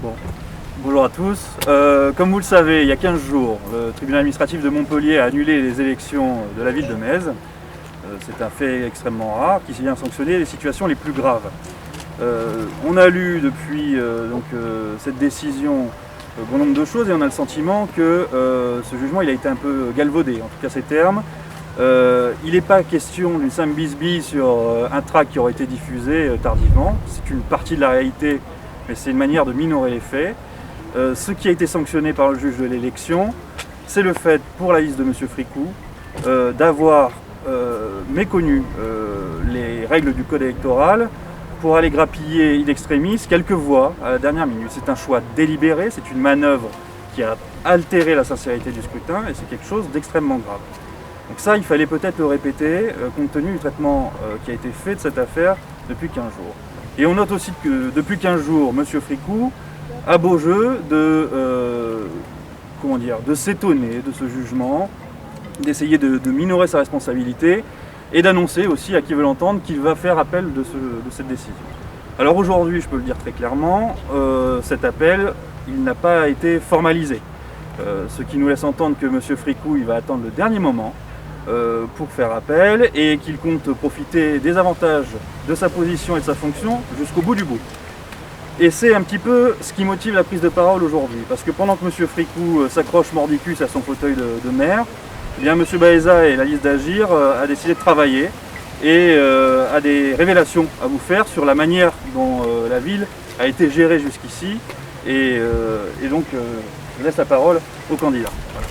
Bon. Bonjour à tous. Comme vous le savez, il y a 15 jours, le tribunal administratif de Montpellier a annulé les élections de la ville de Metz. C'est un fait extrêmement rare qui vient sanctionner les situations les plus graves. On a lu depuis cette décision bon nombre de choses et on a le sentiment que ce jugement il a été un peu galvaudé, en tout cas ces termes. Il n'est pas question d'une simple bisbille sur un tract qui aurait été diffusé tardivement. C'est une partie de la réalité, mais c'est une manière de minorer les faits. Ce qui a été sanctionné par le juge de l'élection, c'est le fait pour la liste de M. Fricou d'avoir méconnu les règles du code électoral pour aller grappiller in extremis quelques voix à la dernière minute. C'est un choix délibéré, c'est une manœuvre qui a altéré la sincérité du scrutin et c'est quelque chose d'extrêmement grave. Donc ça, il fallait peut-être le répéter compte tenu du traitement qui a été fait de cette affaire depuis 15 jours. Et on note aussi que depuis 15 jours, M. Fricou a beau jeu de s'étonner de ce jugement, d'essayer de minorer sa responsabilité et d'annoncer aussi à qui veut l'entendre qu'il va faire appel de cette décision. Alors aujourd'hui, je peux le dire très clairement, cet appel, il n'a pas été formalisé. Ce qui nous laisse entendre que M. Fricou il va attendre le dernier moment pour faire appel et qu'il compte profiter des avantages de sa position et de sa fonction jusqu'au bout du bout. Et c'est un petit peu ce qui motive la prise de parole aujourd'hui. Parce que pendant que M. Fricou s'accroche mordicus à son fauteuil de maire, eh bien, M. Baeza et la liste d'Agir a décidé de travailler et a des révélations à vous faire sur la manière dont la ville a été gérée jusqu'ici. Et donc, je laisse la parole au candidat. Voilà.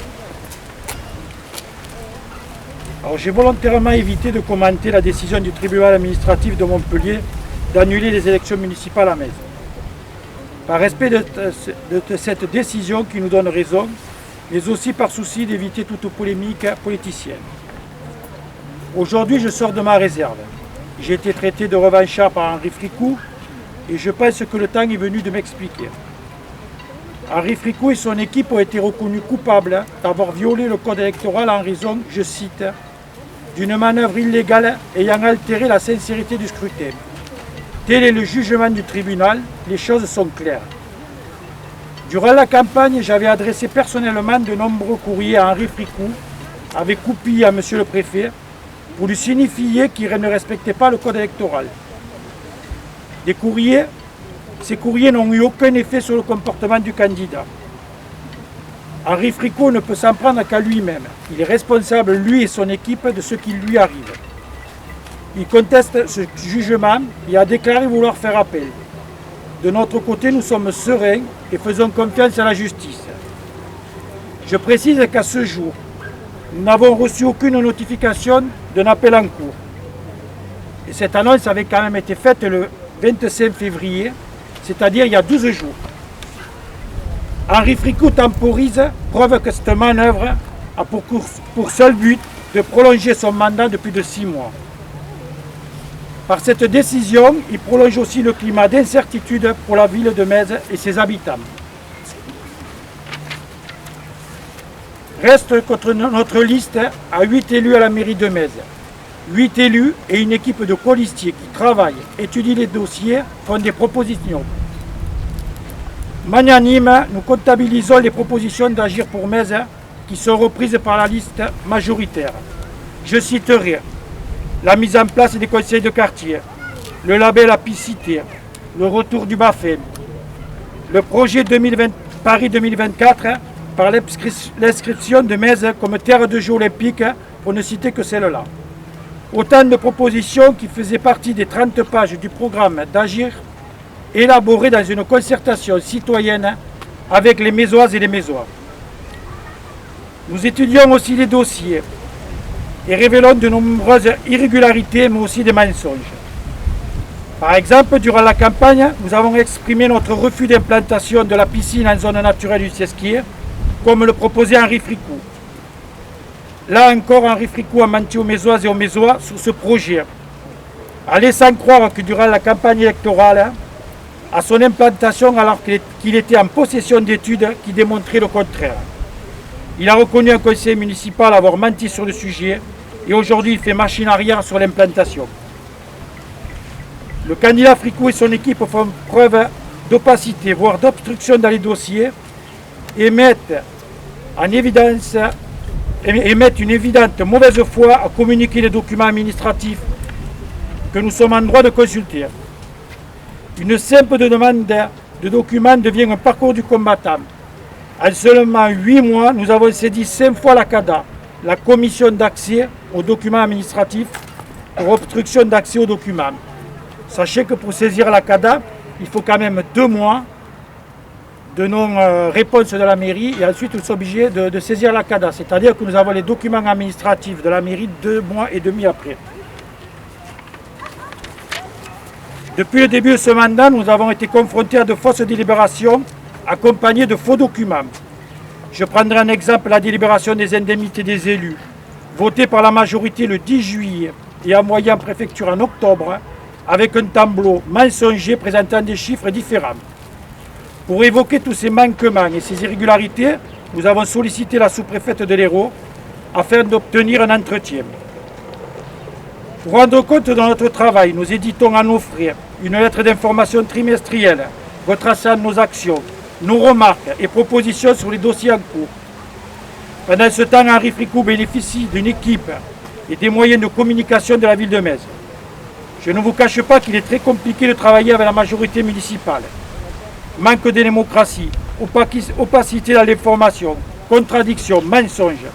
Alors, j'ai volontairement évité de commenter la décision du tribunal administratif de Montpellier d'annuler les élections municipales à Metz. Par respect de cette décision qui nous donne raison, mais aussi par souci d'éviter toute polémique politicienne. Aujourd'hui, je sors de ma réserve. J'ai été traité de revanchard par Henri Fricou et je pense que le temps est venu de m'expliquer. Henri Fricou et son équipe ont été reconnus coupables d'avoir violé le code électoral en raison, je cite, d'une manœuvre illégale ayant altéré la sincérité du scrutin. Tel est le jugement du tribunal, les choses sont claires. Durant la campagne, j'avais adressé personnellement de nombreux courriers à Henri Fricou, avec copie à M. le préfet, pour lui signifier qu'il ne respectait pas le code électoral. Ces courriers n'ont eu aucun effet sur le comportement du candidat. Henri Fricou ne peut s'en prendre qu'à lui-même. Il est responsable, lui et son équipe, de ce qui lui arrive. Il conteste ce jugement et a déclaré vouloir faire appel. De notre côté, nous sommes sereins et faisons confiance à la justice. Je précise qu'à ce jour, nous n'avons reçu aucune notification d'un appel en cours. Et cette annonce avait quand même été faite le 25 février, c'est-à-dire il y a 12 jours. Henri Fricou temporise, preuve que cette manœuvre a pour seul but de prolonger son mandat de plus de 6 mois. Par cette décision, il prolonge aussi le climat d'incertitude pour la ville de Metz et ses habitants. Reste contre notre liste à 8 élus à la mairie de Metz. 8 élus et une équipe de colistiers qui travaillent, étudient les dossiers, font des propositions. Magnanime, nous comptabilisons les propositions d'Agir pour Metz qui sont reprises par la liste majoritaire. Je citerai la mise en place des conseils de quartier, le label Apicité, le retour du BAFEM, le projet Paris 2024 par l'inscription de Metz comme terre de jeux olympique, pour ne citer que celle-là. Autant de propositions qui faisaient partie des 30 pages du programme d'Agir, élaboré dans une concertation citoyenne avec les Mézoises et les Mézois. Nous étudions aussi les dossiers et révélons de nombreuses irrégularités, mais aussi des mensonges. Par exemple, durant la campagne, nous avons exprimé notre refus d'implantation de la piscine en zone naturelle du Sesquier, comme le proposait Henri Fricou. Là encore, Henri Fricou a menti aux Mézoises et aux Mézois sur ce projet, en laissant croire que durant la campagne électorale, à son implantation alors qu'il était en possession d'études qui démontraient le contraire. Il a reconnu un conseil municipal avoir menti sur le sujet et aujourd'hui il fait machine arrière sur l'implantation. Le candidat Fricou et son équipe font preuve d'opacité, voire d'obstruction dans les dossiers, émettent une évidente mauvaise foi à communiquer les documents administratifs que nous sommes en droit de consulter. Une simple demande de documents devient un parcours du combattant. En seulement 8 mois, nous avons saisi 5 fois la CADA, la commission d'accès aux documents administratifs, pour obstruction d'accès aux documents. Sachez que pour saisir la CADA, il faut quand même 2 mois de non-réponse de la mairie et ensuite nous sommes obligés de saisir la CADA. C'est-à-dire que nous avons les documents administratifs de la mairie 2 mois et demi après. Depuis le début de ce mandat, nous avons été confrontés à de fausses délibérations accompagnées de faux documents. Je prendrai un exemple, la délibération des indemnités des élus, votée par la majorité le 10 juillet et envoyée en préfecture en octobre, avec un tableau mensonger présentant des chiffres différents. Pour évoquer tous ces manquements et ces irrégularités, nous avons sollicité la sous-préfète de l'Hérault afin d'obtenir un entretien. Pour rendre compte de notre travail, nous éditons à nos frais une lettre d'information trimestrielle retraçant nos actions, nos remarques et propositions sur les dossiers en cours. Pendant ce temps, Henri Fricou bénéficie d'une équipe et des moyens de communication de la ville de Metz. Je ne vous cache pas qu'il est très compliqué de travailler avec la majorité municipale. Manque de démocratie, opacité dans l'information, contradiction, mensonge.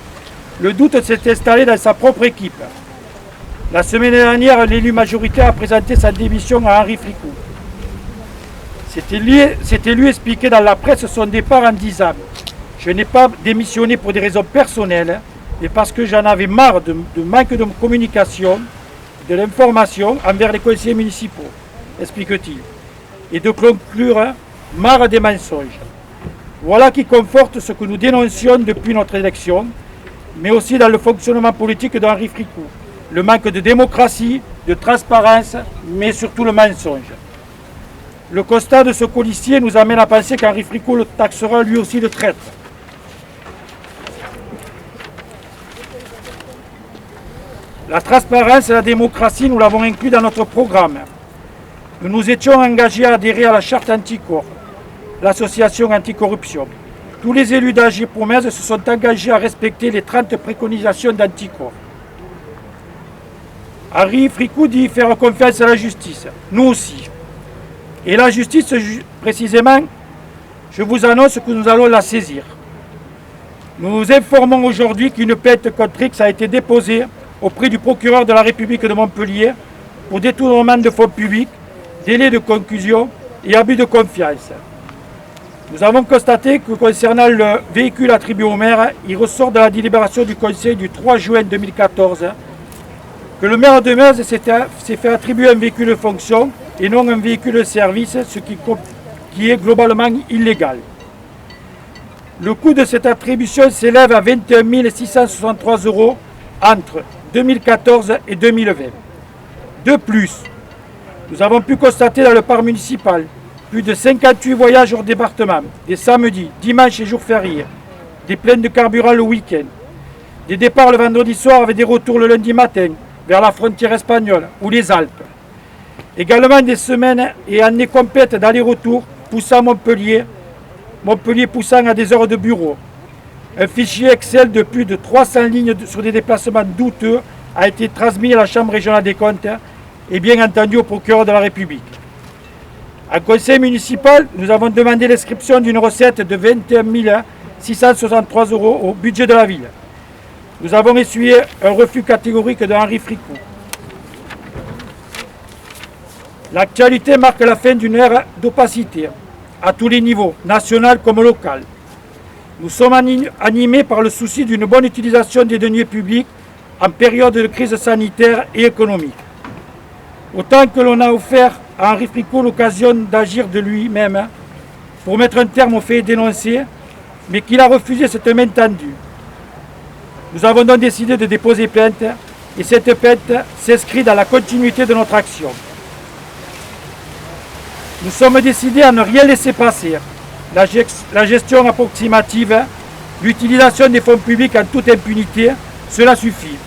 Le doute s'est installé dans sa propre équipe. La semaine dernière, l'élu majoritaire a présenté sa démission à Henri Fricou. C'était lui expliquer dans la presse son départ en disant « Je n'ai pas démissionné pour des raisons personnelles, mais parce que j'en avais marre de manque de communication, de l'information envers les conseillers municipaux, explique-t-il, et de conclure « marre des mensonges ». Voilà qui conforte ce que nous dénoncions depuis notre élection, mais aussi dans le fonctionnement politique d'Henri Fricou. Le manque de démocratie, de transparence, mais surtout le mensonge. Le constat de ce policier nous amène à penser qu'Henri Fricou le taxera lui aussi de traître. La transparence et la démocratie, nous l'avons inclus dans notre programme. Nous nous étions engagés à adhérer à la charte Anticorps, l'association anticorruption. Tous les élus d'Agir pour Metz se sont engagés à respecter les 30 préconisations d'Anticorps. Henri Fricou dit faire confiance à la justice. Nous aussi. Et la justice, précisément, je vous annonce que nous allons la saisir. Nous nous informons aujourd'hui qu'une plainte contre X a été déposée auprès du procureur de la République de Montpellier pour détournement de fonds publics, délai de conclusion et abus de confiance. Nous avons constaté que concernant le véhicule attribué au maire, il ressort de la délibération du Conseil du 3 juin 2014 que le maire de Metz s'est fait attribuer un véhicule de fonction et non un véhicule de service, ce qui est globalement illégal. Le coût de cette attribution s'élève à 21 663 € entre 2014 et 2020. De plus, nous avons pu constater dans le parc municipal plus de 58 voyages hors département, des samedis, dimanches et jours fériés, des pleines de carburant le week-end, des départs le vendredi soir avec des retours le lundi matin vers la frontière espagnole ou les Alpes. Également des semaines et années complètes d'aller-retour poussant Montpellier poussant à des heures de bureau. Un fichier Excel de plus de 300 lignes sur des déplacements douteux a été transmis à la Chambre régionale des comptes et bien entendu au procureur de la République. En conseil municipal, nous avons demandé l'inscription d'une recette de 21 663 € au budget de la ville. Nous avons essuyé un refus catégorique de Henri Fricou. L'actualité marque la fin d'une ère d'opacité, à tous les niveaux, national comme local. Nous sommes animés par le souci d'une bonne utilisation des deniers publics en période de crise sanitaire et économique. Autant que l'on a offert à Henri Fricou l'occasion d'agir de lui-même pour mettre un terme aux faits dénoncés, mais qu'il a refusé cette main tendue. Nous avons donc décidé de déposer plainte et cette plainte s'inscrit dans la continuité de notre action. Nous sommes décidés à ne rien laisser passer. La gestion approximative, l'utilisation des fonds publics en toute impunité, cela suffit.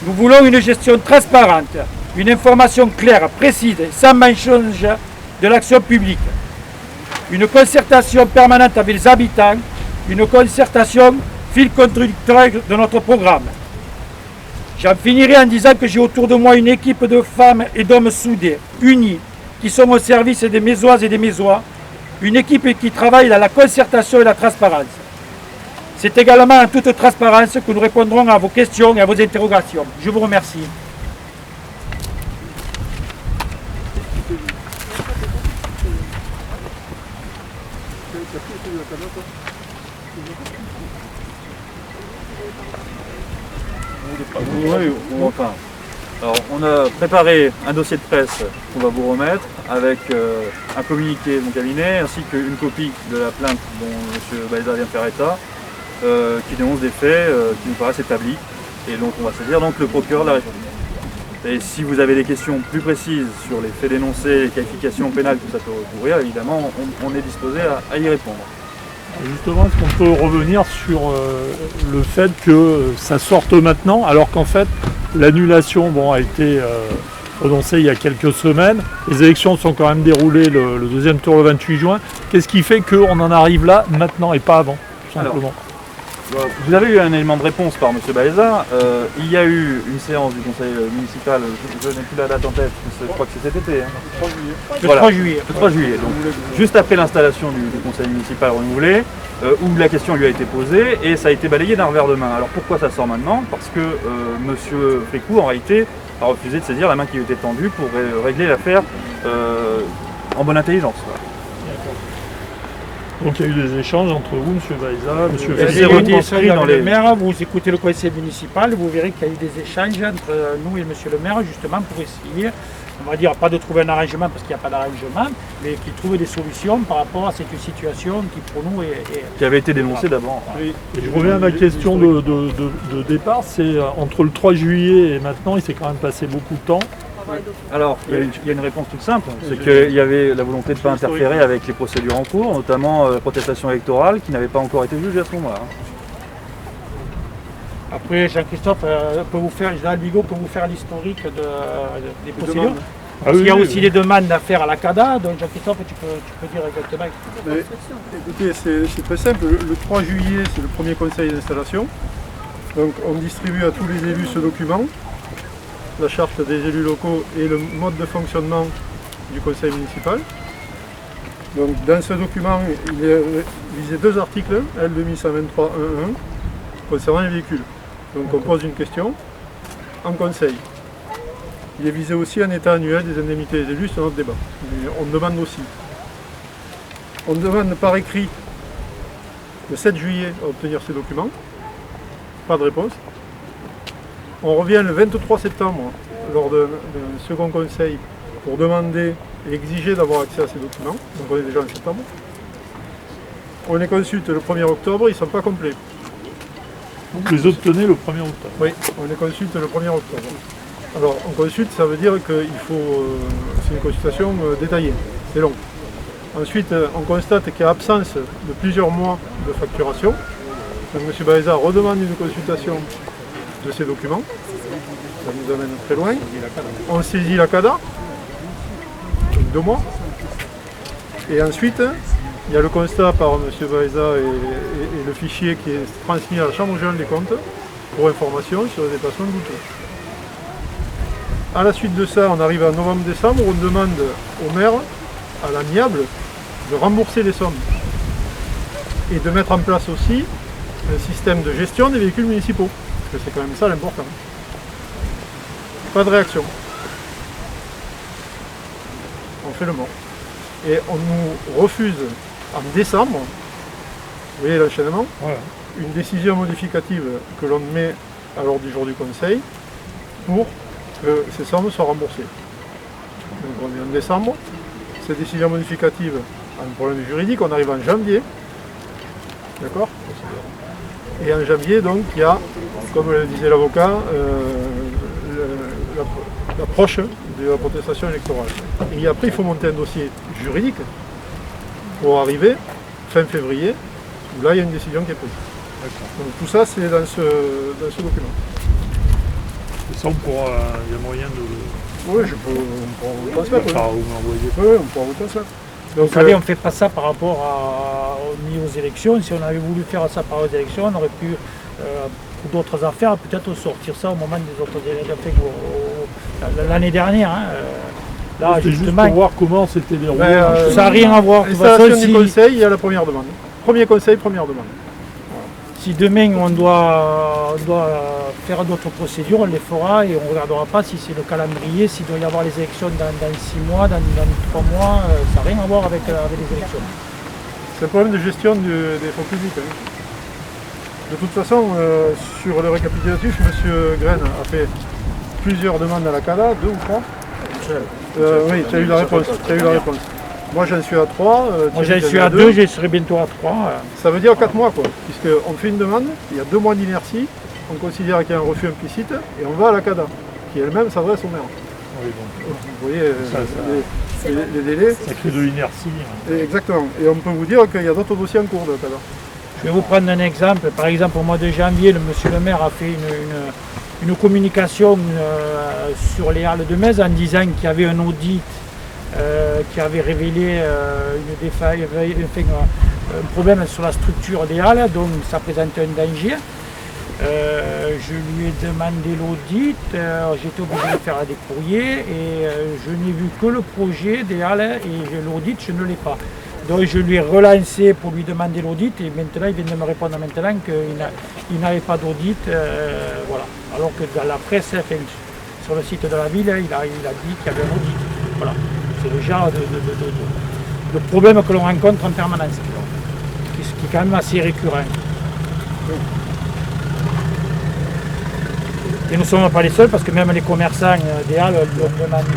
Nous voulons une gestion transparente, une information claire, précise, sans mensonge de l'action publique. Une concertation permanente avec les habitants, une concertation fil conducteur de notre programme. J'en finirai en disant que j'ai autour de moi une équipe de femmes et d'hommes soudés, unis, qui sont au service des Mésoises et des Mésois, une équipe qui travaille dans la concertation et la transparence. C'est également en toute transparence que nous répondrons à vos questions et à vos interrogations. Je vous remercie. Oui, enfin. Alors, on a préparé un dossier de presse qu'on va vous remettre avec un communiqué de mon cabinet ainsi qu'une copie de la plainte dont M. Baeza vient de faire état qui dénonce des faits qui nous paraissent établis et donc on va saisir donc le procureur de la République. Et si vous avez des questions plus précises sur les faits dénoncés, les qualifications pénales que ça peut recourir, évidemment on est disposé à y répondre. Justement, est-ce qu'on peut revenir sur le fait que ça sorte maintenant, alors qu'en fait, l'annulation a été prononcée il y a quelques semaines. Les élections sont quand même déroulées le deuxième tour le 28 juin. Qu'est-ce qui fait qu'on en arrive là maintenant et pas avant, tout simplement? Vous avez eu un élément de réponse par M. Baeza. Il y a eu une séance du conseil municipal, je n'ai plus la date en tête, je crois que c'est cet été. Hein. Le 3 juillet. Le 3 juillet, donc juste après l'installation du conseil municipal renouvelé, où la question lui a été posée et ça a été balayé d'un revers de main. Alors pourquoi ça sort maintenant? Parce que M. Fricou, en réalité, a refusé de saisir la main qui lui était tendue pour régler l'affaire en bonne intelligence. Voilà. Donc il y a eu des échanges entre vous, M. Baeza, M. Fricou, le maire. Vous écoutez le conseil municipal, vous verrez qu'il y a eu des échanges entre nous et M. le maire, justement pour essayer, on va dire, pas de trouver un arrangement parce qu'il n'y a pas d'arrangement, mais qu'il trouve des solutions par rapport à cette situation qui pour nous est... Qui avait été dénoncée d'abord. Et je reviens à ma question de départ, c'est entre le 3 juillet et maintenant, il s'est quand même passé beaucoup de temps. Alors, il y a une réponse toute simple, c'est qu'il y avait la volonté de ne pas interférer avec les procédures en cours, notamment la protestation électorale qui n'avait pas encore été jugée à ce moment-là. Après, Jean-Christophe peut vous faire, Jean Bigot peut vous faire l'historique des procédures. Parce qu'il y a aussi des demandes à faire à la CADA, donc Jean-Christophe, tu peux dire exactement. Écoutez, c'est très simple. Le 3 juillet, c'est le premier conseil d'installation. Donc on distribue à tous les élus ce document, la charte des élus locaux et le mode de fonctionnement du conseil municipal. Donc dans ce document, il est visé 2 articles, L2123.1.1, concernant les véhicules. Donc on pose une question en conseil. Il est visé aussi un état annuel des indemnités des élus sur notre débat. Mais on demande aussi. On demande par écrit le 7 juillet à obtenir ces documents. Pas de réponse. On revient le 23 septembre lors d'un second conseil pour demander et exiger d'avoir accès à ces documents. Donc on est déjà en septembre. On les consulte le 1er octobre, ils ne sont pas complets. Vous les obtenez le 1er octobre? Oui, on les consulte le 1er octobre. Alors on consulte, ça veut dire qu'il faut... c'est une consultation détaillée, c'est long. Ensuite, on constate qu'il y a absence de plusieurs mois de facturation. Donc M. Baeza redemande une consultation de ces documents. Ça nous amène très loin. On saisit la CADA, donc 2 mois. Et ensuite, il y a le constat par M. Baeza et le fichier qui est transmis à la Chambre régionale des comptes pour information sur le déplacement de Goutou. À la suite de ça, on arrive en novembre-décembre, on demande au maire, à l'amiable, de rembourser les sommes et de mettre en place aussi un système de gestion des véhicules municipaux, parce que c'est quand même ça l'important. Pas de réaction. On fait le mort. Et on nous refuse en décembre, vous voyez l'enchaînement, Voilà. une décision modificative que l'on met à l'ordre du jour du conseil pour que ces sommes soient remboursées. Donc on est en décembre, cette décision modificative a un problème juridique, on arrive en janvier, d'accord? Et en janvier, donc, il y a, comme le disait l'avocat, l'approche de la protestation électorale. Et après, il faut monter un dossier juridique pour arriver fin février, où là, il y a une décision qui est prise. Donc tout ça, c'est dans ce document. Et ça, il y a moyen Oui, on pourra vous le transmettre. Enfin, vous m'envoyez. Oui, on pourra vous le transmettre. Donc, Vous savez, on ne fait pas ça par rapport ni aux élections. Si on avait voulu faire ça par rapport aux élections, on aurait pu, pour d'autres affaires, peut-être sortir ça au moment des autres élections, l'année dernière. Hein. Là, C'est juste justement, pour voir comment c'était déroulé. ça n'a rien à voir. De toute L'installation façon, du conseil, il y a la première demande. Premier conseil, première demande. si demain on doit faire d'autres procédures, on les fera et on ne regardera pas si c'est le calendrier, s'il doit y avoir les élections dans 6 mois, dans 3 mois, ça n'a rien à voir avec les élections. C'est un problème de gestion des fonds publics. Hein. De toute façon, sur le récapitulatif, M. Graine a fait plusieurs demandes à la CADA, 2 ou 3. Oui, tu as eu la réponse. Moi j'en suis à 3. Moi j'en suis à 2, je serai bientôt à 3. Ça veut dire 4 mois quoi, puisqu'on fait une demande, il y a 2 mois d'inertie, on considère qu'il y a un refus implicite et on va à la CADA, qui elle-même s'adresse au maire. Oui, donc, Vous voyez les délais. ça crée de l'inertie. Et exactement. Et on peut vous dire qu'il y a d'autres dossiers en cours de la CADA. Je vais vous prendre un exemple. Par exemple, au mois de janvier, monsieur le maire a fait une communication sur les halles de Metz en disant qu'il y avait un audit qui avait révélé un problème sur la structure des halles, donc ça présentait un danger. Je lui ai demandé l'audit, j'étais obligé de faire des courriers et je n'ai vu que le projet des halles et l'audit je ne l'ai pas. Donc je lui ai relancé pour lui demander l'audit et maintenant il vient de me répondre maintenant qu'il n'avait pas d'audit. Voilà. Alors que dans la presse, enfin, sur le site de la ville, il a dit qu'il y avait un audit. Voilà. C'est le genre de problème que l'on rencontre en permanence, qui est quand même assez récurrent. Et nous ne sommes pas les seuls parce que même les commerçants des halles l'ont demandé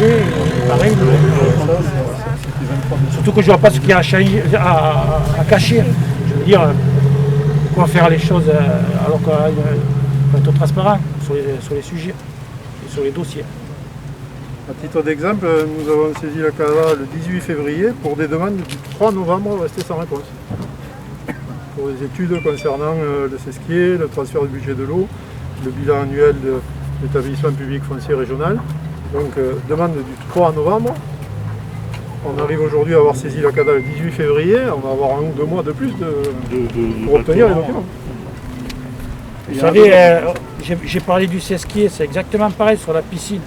et pareil. Surtout que je ne vois pas ce qu'il y a à cacher. Je veux dire, pourquoi faire les choses alors qu'il faut être transparent sur les sujets et sur les dossiers. À titre d'exemple, nous avons saisi la CADA le 18 février pour des demandes du 3 novembre restées sans réponse. Pour les études concernant le Sesquier, le transfert du budget de l'eau, le bilan annuel de l'établissement public foncier régional. Donc demande du 3 novembre. On arrive aujourd'hui à avoir saisi la CADA le 18 février, on va avoir 1 ou 2 mois de plus pour obtenir les documents. Vous savez, j'ai parlé du Sesquier, c'est exactement pareil sur la piscine.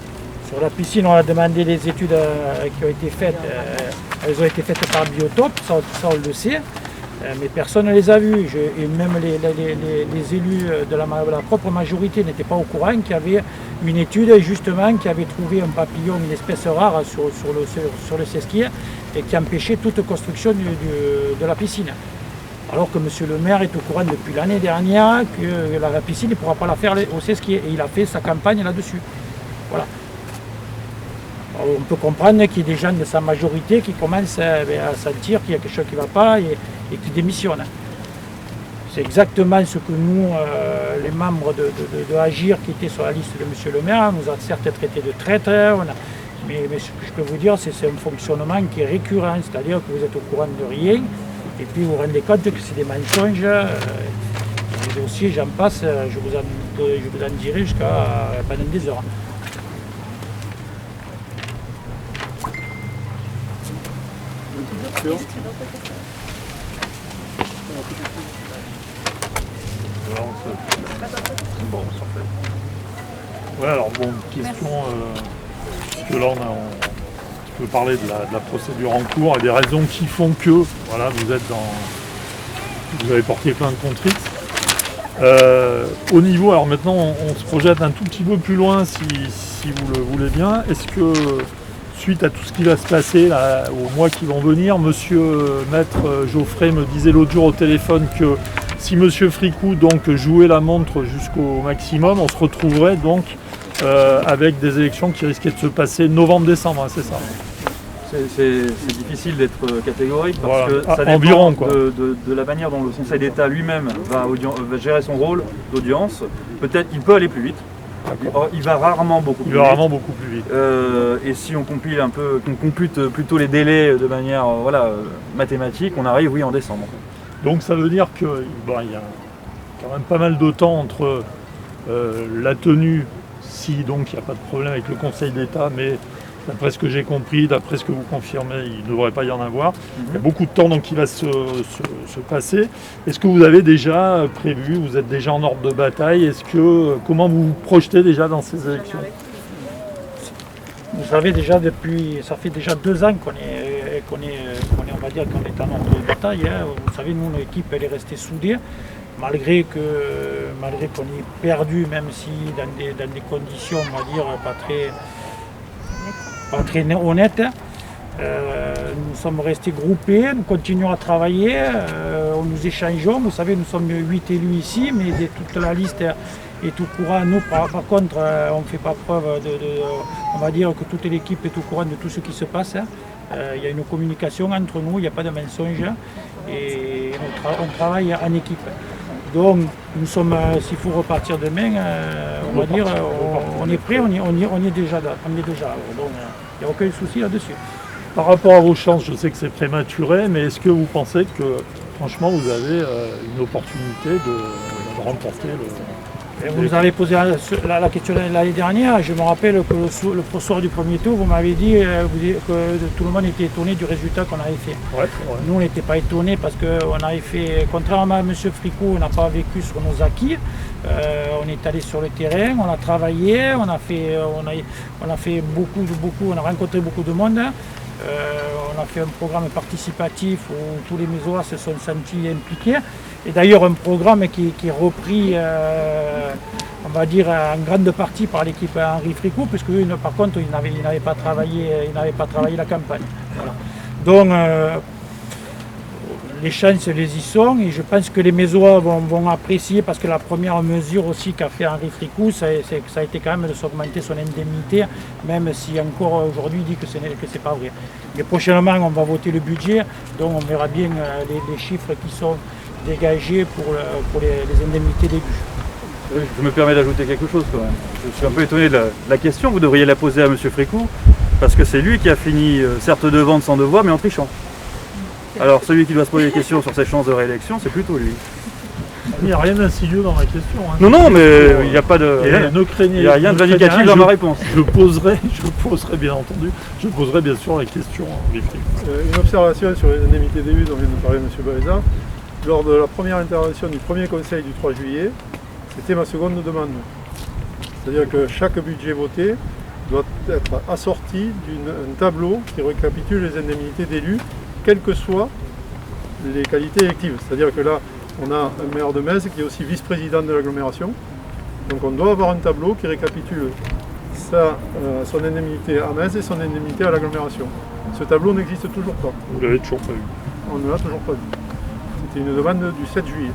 Sur la piscine, on a demandé les études qui ont été faites. Elles ont été faites par Biotope, ça on le sait, mais personne ne les a vues. Et même les élus de la propre majorité n'étaient pas au courant qu'il y avait une étude justement qui avait trouvé un papillon, une espèce rare sur le Sesquier et qui empêchait toute construction de la piscine. Alors que monsieur le maire est au courant depuis l'année dernière que la piscine ne pourra pas la faire au Sesquier et il a fait sa campagne là-dessus. Voilà. Alors, on peut comprendre qu'il y ait des gens de sa majorité qui commencent à sentir qu'il y a quelque chose qui ne va pas et qui démissionnent. C'est exactement ce que nous, les membres de Agir qui étaient sur la liste de monsieur le maire, nous a certes traité de traîtres, mais ce que je peux vous dire, c'est un fonctionnement qui est récurrent, c'est-à-dire que vous êtes au courant de rien et puis vous vous rendez compte que c'est des mensonges. Les dossiers, j'en passe, je vous en dirai jusqu'à pendant des heures. Bon, parfait. Ouais, alors bon, question, puisque là on peut parler de la procédure en cours et des raisons qui font que, voilà, vous avez porté plainte contre X. Au niveau, alors maintenant on se projette un tout petit peu plus loin si vous le voulez bien. Est-ce que suite à tout ce qui va se passer là, aux mois qui vont venir, monsieur Maître Geoffrey me disait l'autre jour au téléphone que si monsieur Fricou donc jouait la montre jusqu'au maximum, on se retrouverait donc avec des élections qui risquaient de se passer novembre-décembre, hein, c'est ça? C'est difficile d'être catégorique parce Voilà. que ça dépend Environ, quoi. de la manière dont le Conseil d'État lui-même va gérer son rôle d'audience. Peut-être qu'il peut aller plus vite. Il va rarement beaucoup plus vite. Et si on compute plutôt les délais de manière mathématique, on arrive en décembre. Donc ça veut dire qu'il y a quand même pas mal de temps entre la tenue, si donc il n'y a pas de problème avec le Conseil d'État, mais d'après ce que j'ai compris, d'après ce que vous confirmez, il ne devrait pas y en avoir. Il y a beaucoup de temps donc, qui va se passer. Est-ce que vous avez déjà prévu, vous êtes déjà en ordre de bataille, comment vous vous projetez déjà dans ces élections? Vous savez déjà ça fait déjà 2 ans qu'on est, on va dire qu'on est en ordre de bataille. Hein. Vous savez, nous, l'équipe, elle est restée soudée, malgré qu'on est perdu, même si dans des conditions, on va dire, pas très honnêtes. Nous sommes restés groupés, nous continuons à travailler, nous échangeons. Vous savez, nous sommes 8 élus ici, mais toute la liste est au courant. Nous, par contre, on ne fait pas preuve on va dire que toute l'équipe est au courant de tout ce qui se passe. Hein. Il y a une communication entre nous, il n'y a pas de mensonge et on travaille en équipe. Donc, nous sommes, s'il faut repartir demain, on va dire, on est prêt, on est déjà là. Donc, il n'y a aucun souci là-dessus. Par rapport à vos chances, je sais que c'est prématuré, mais est-ce que vous pensez que, franchement, vous avez une opportunité de remporter Vous nous avez posé la question l'année dernière. Je me rappelle que le soir du premier tour, vous m'avez dit que tout le monde était étonné du résultat qu'on avait fait. Ouais. Nous, on n'était pas étonnés parce qu'on avait fait, contrairement à M. Fricot, on n'a pas vécu sur nos acquis. On est allé sur le terrain, on a travaillé, on a fait beaucoup, on a rencontré beaucoup de monde. On a fait un programme participatif où tous les Mésois se sont sentis impliqués. Et d'ailleurs un programme qui est repris, on va dire, en grande partie par l'équipe Henri Fricot, puisque eux, par contre, ils n'avaient pas travaillé la campagne. Voilà. Donc les chances les y sont et je pense que les Mésois vont apprécier parce que la première mesure aussi qu'a fait Henri Fricot, ça a été quand même de s'augmenter son indemnité, même si encore aujourd'hui il dit que c'est pas vrai. Mais prochainement on va voter le budget, donc on verra bien les chiffres qui sont dégagés pour les indemnités d'élus. Je me permets d'ajouter quelque chose quand même. Je suis un peu étonné de la question, vous devriez la poser à M. Fricot, parce que c'est lui qui a fini, certes devant de son devoir, mais en trichant. Alors celui qui doit se poser des questions sur ses chances de réélection, c'est plutôt lui. Il n'y a rien d'insidieux dans la question. Hein. Non, mais il n'y a pas de. Ne craignez, il n'y a rien de vindicatif dans ma réponse. Je poserai bien entendu, bien sûr la question. Une observation sur les indemnités d'élus dont vient de parler M. Baeza. Lors de la première intervention du premier conseil du 3 juillet, c'était ma seconde demande. C'est-à-dire que chaque budget voté doit être assorti d'un tableau qui récapitule les indemnités d'élus, quelles que soient les qualités électives. C'est-à-dire que là, on a un maire de Metz qui est aussi vice-président de l'agglomération. Donc on doit avoir un tableau qui récapitule son indemnité à Metz et son indemnité à l'agglomération. Ce tableau n'existe toujours pas. Vous l'avez toujours pas vu. On ne l'a toujours pas vu. C'était une demande du 7 juillet.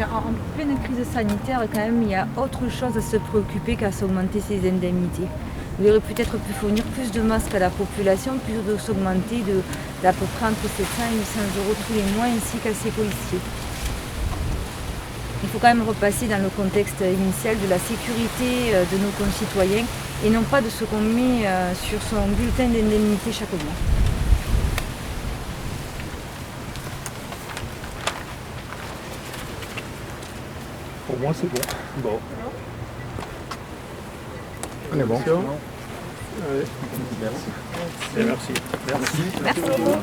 En pleine crise sanitaire, quand même, il y a autre chose à se préoccuper qu'à s'augmenter ces indemnités. Vous auriez peut-être pu fournir plus de masques à la population, plus de s'augmenter d'à peu près entre 700 et 800 euros tous les mois, ainsi qu'à ces policiers. Il faut quand même repasser dans le contexte initial de la sécurité de nos concitoyens et non pas de ce qu'on met sur son bulletin d'indemnité chaque mois. Pour moi, c'est bon. On est bon. Merci. Merci. Merci beaucoup.